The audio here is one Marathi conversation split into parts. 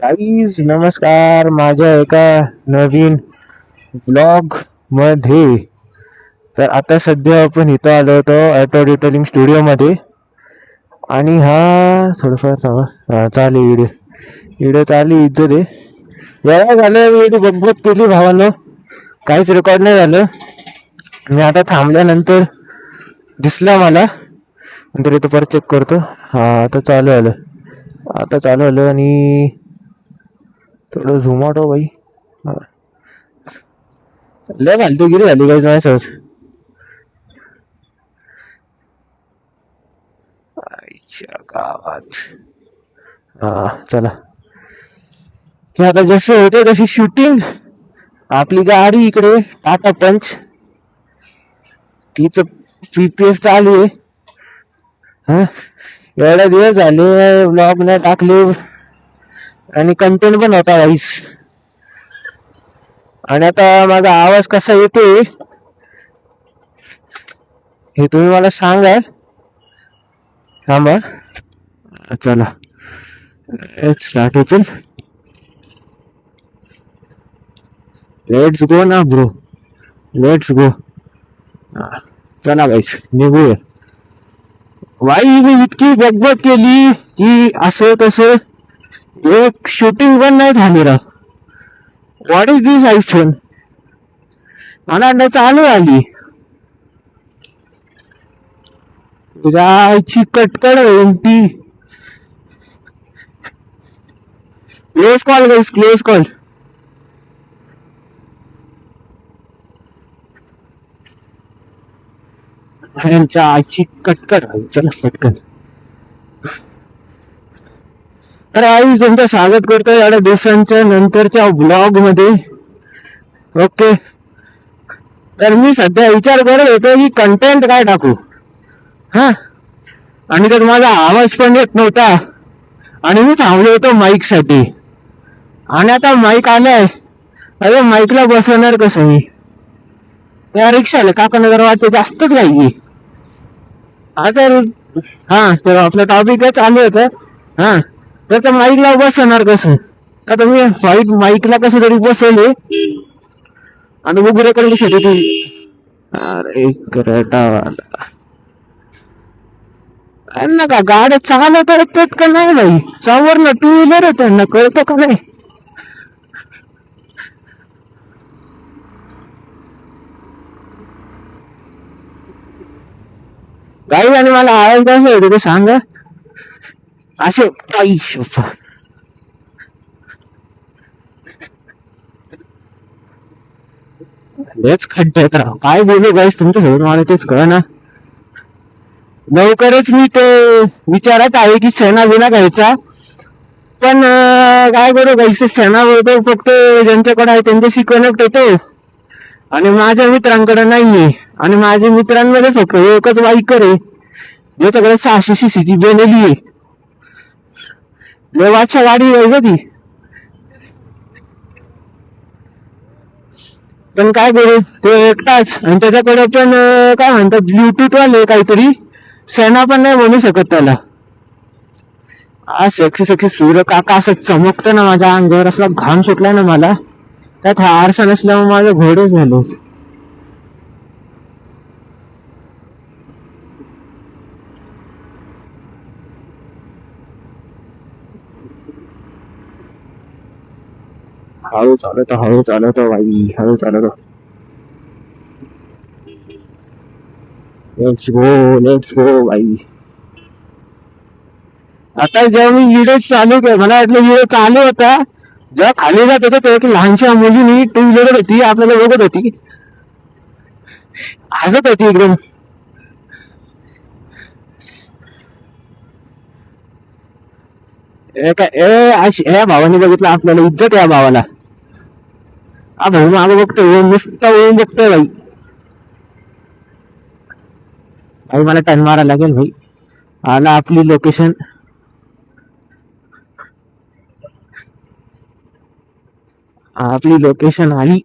गाईज नमस्कार माझ्या एका नवीन ब्लॉग मध्ये. तर आता सध्या आपण इथं आलो होतो ऑटो डिटेलिंग स्टुडिओ मध्ये. आणि हा थोडंफार थांबा. हा चालू व्हिडिओ व्हिडिओ चालू इज्जत आहे. वेळा झालं व्हिडिओ बघबत केली भावानं, काहीच रेकॉर्ड नाही झालं. मी आता थांबल्यानंतर दिसला मला, नंतर इथं परत चेक करतो. हा आता चालू आलं, आता चालू आलं. आणि थोडं झूम आउट हो भाई. हा. लय फालतूगिरी झाली काही माझ्यासोबत. आईच्या गावात. हा चला, की आता जसे होते तशी शूटिंग. आपली गाडी इकडे टाटा पंच, तिचं GPS चालू आहे. हा, एवढे दिवस झाले ब्लॉग नाही टाकले आणि कंटेंट पण होता वाईस. आणि आता माझा आवाज कसा येतोय हे तुम्ही मला सांगा. थांबा, चला स्टार्ट होतील. लेट्स गो ना ब्रो, लेट्स गो. चला भाई निघूया. भाई मी इतकी बकबक केली की असं तसं, एक शूटिंग पण नाही झाली राव. What is this iPhone. मला वाटलं चालू आली. तुझ्या आईची कटकड होईल ती. Close call guys, close call. यांच्या आईची कटकड होईल. चला पटकन. तर आई तुमचं स्वागत करतोय एवढ्या दिवसांच्या नंतरच्या ब्लॉग मध्ये. ओके, तर मी सध्या विचार करत होतो की कंटेंट काय टाकू. हा, आणि त्यात माझा आवाज पण येत नव्हता. आणि मी थांबलो होतो माईक साठी. आणि आता माईक आलाय. अरे माईकला बसवणार कसं मी. त्या रिक्षाला काकांना जरा वाटतं जास्तच काही. आता हा, तर आपलं टॉपिक चालू होतं. हा, तर त्या माईकला बसवणार कसं. आता मी व्हाईट माईकला कसं तरी बसवले आणि मग रेकॉर्डिंग साठी ती. अरे करटावाला ना का गाड्या चालवता येतात का नाही भाई. समोर ना टू व्हीलर आहे, त्यांना कळतं का नाही. गाडी आणि मला आवाज कसा येतो ते सांगा. असे आई शोपा. लेच खड्ड्यात राव. काय बोलू गाईस तुमच्यासोबत, मला तेच कळ ना. लवकरच मी ते विचारत आहे की सेना बिना घ्यायचा. पण काय करू गाईस, सेना बोलतो फक्त ज्यांच्याकडे आहे त्यांच्याशी कनेक्ट होतो. आणि माझ्या मित्रांकडे नाहीये. आणि माझ्या मित्रांमध्ये फक्त एकच बाईकर आहे, ज्याच्याकडे 600cc बनवली आहे. देवाच्या गाडी आहे ती. पण काय करू, तो एकटाच. आणि त्याच्याकडे पण काय म्हणतात ब्ल्यूटूथ वाले काहीतरी. सेना पण नाही म्हणू शकत त्याला. आज सखी सखी सूर्य काका असं चमकतं ना माझ्या अंगावर, असला घाम सुटलाय ना मला. त्यात हा आरसा नसल्यामुळे माझं घोडे झालं. हळू चालवतो भाई, हळू चालवतो. लेट्स गो भाई. आता जेव्हा मी व्हिडिओ चालू केला, मला वाटलं व्हिडिओ चालू होता. जेव्हा खाली जात होतं तेव्हा एक लहानशा मुलीनी टू व्हीलर होती, आपल्याला बघत होती, हसत होती एकदम. या भावाने बघितलं आपल्याला, इज्जत या भावाला. हा भाऊ मागं बघतोय, नुसतं वळून बघतोय भाई. भाई मला टर्न मारायला लागेल भाई. आला आपली लोकेशन. आपली लोकेशन आली.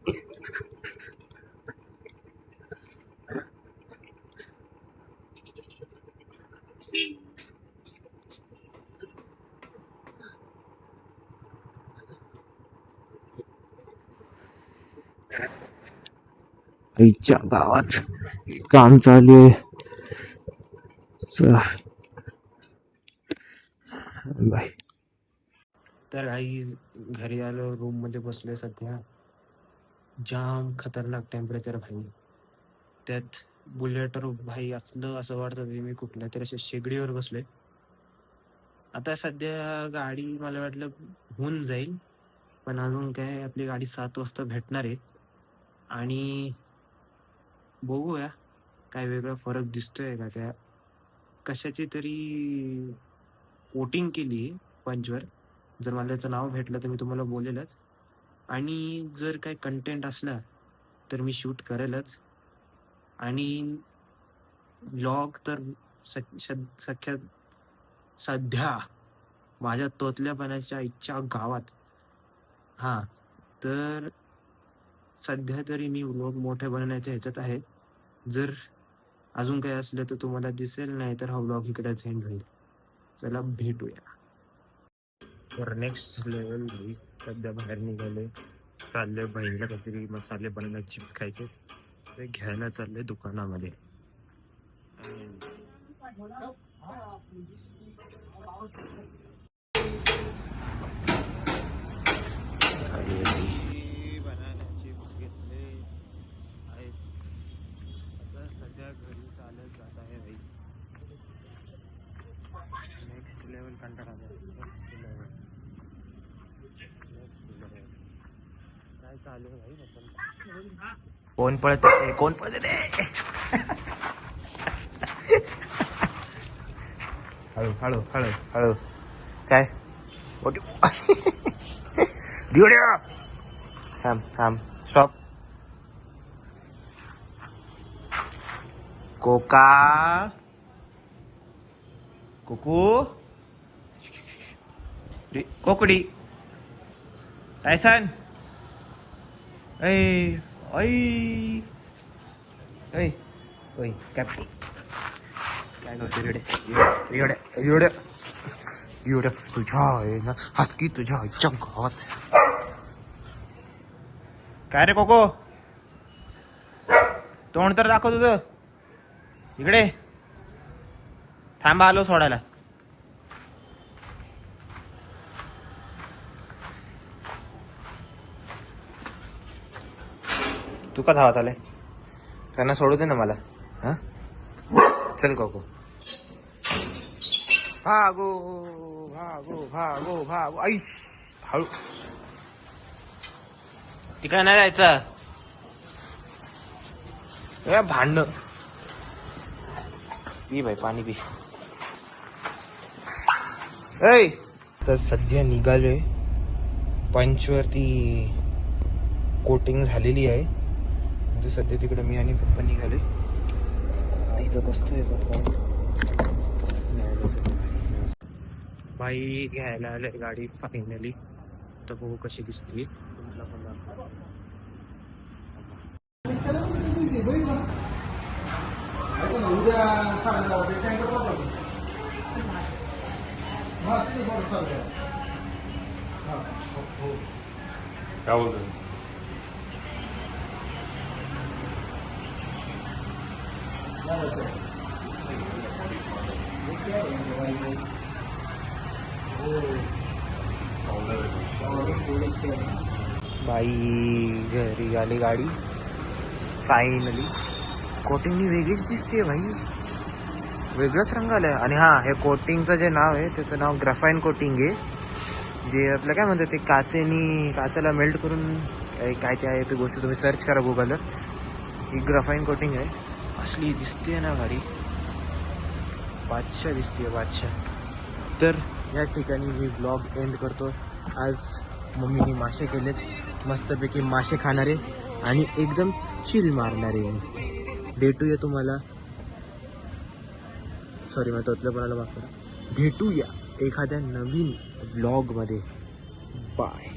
आईच्या गावात काम चालू आहे. बाय. तर आई घरी आलो, रूम मध्ये बसलोय सध्या. जाम खतरनाक टेम्परेचर भाई. त्यात बुलेटवर भाई असं वाटतं की मी कुठल्या तरी अशा शेगडीवर बसलोय. आता सध्या गाडी मला वाटलं होऊन जाईल, पण अजून काय आपली गाडी 7 वाजता भेटणार आहे. आणि बघूया काय वेगळा फरक दिसतोय का. त्या कशाची तरी कोटिंग केली आहे पंचवर. जर मला त्याचं नाव भेटलं तर मी तुम्हाला बोलेलच. आणि जर काय कंटेंट असला तर मी शूट करेलच. आणि व्लॉग तर सध्या माझ्या तोतल्यापणाच्या इच्छा गावात. हां, तर सध्या तरी मी व्लॉग मोठे बनवण्याच्या ह्याच्यात आहे. जर अजून काही असलं तर तुम्हाला दिसेल, नाही तर हा व्लॉग इकडेच एंड होईल. चला भेटूया. तर नेक्स्ट लेवल भाई, सध्या बाहेर निघाले, चालले बहिणीला काहीतरी मसाले बनवण्याचे चिप्स खायचे, ते घ्यायला चालले दुकानामध्ये. सध्या घरी चालत जात आहे भाई. नेक्स्ट लेवल कंटाळा. काय चालू आहे भाई. कोण पळत कोण पळत हळू हळू हळू हळू. काय थांब थांब स्टॉप. कोका कुकू कोकडी टायसन. ऐ ऐ ऐ ऐ काय काय करतो रेडे एवढ्या एवढ्या एवढ्या तुझ्या आहे ना हसकी तुझ्या आईच्या गावात. काय रे कोको, तोंड तर दाखव तुझं इकडे. थांबा आलो सोडायला. तू का धावत आलाय? त्यांना सोडू दे ना मला. हा चल कोको. भागो भागो भागो भागो. आईश हळू, तिकडे नाही जायचं. भांडण पी भाई, पाणी पी. ऐ तर सध्या निघालोय पंचवरती. कोटिंग झालेली आहे म्हणजे सध्या तिकडे मी आणि पप्पा निघालोय. इथं बसतोय बाई घ्यायला आलोय गाडी फायनली. तर बघू कशी दिसते. बाई घरी आली गाडी फायनली. कोटिंगनी वेगळीच दिसते भाई, वेगळंच रंग आलाय. आणि हा, हे कोटिंगचं जे नाव आहे त्याचं नाव ग्राफाईन कोटिंग आहे. जे आपलं काय म्हणतात ते काचेला मेल्ट करून काय ते आहे ते गोष्ट तुम्ही सर्च करा गुगलवर. ही ग्राफाईन कोटिंग आहे. असली दिसते ना भारी, बादशाह दिसते बादशाह. तर या ठिकाणी मी व्लॉग एंड करतो. आज मम्मीने मासे केलेत, मस्तपैकी मासे खाणारे आणि एकदम चिल मारणारे. भेटूया तुम्हाला, सॉरी मला तोतल्यापणाला माफ करा. भेटूया एखाद्या नवीन व्लॉगमध्ये. बाय.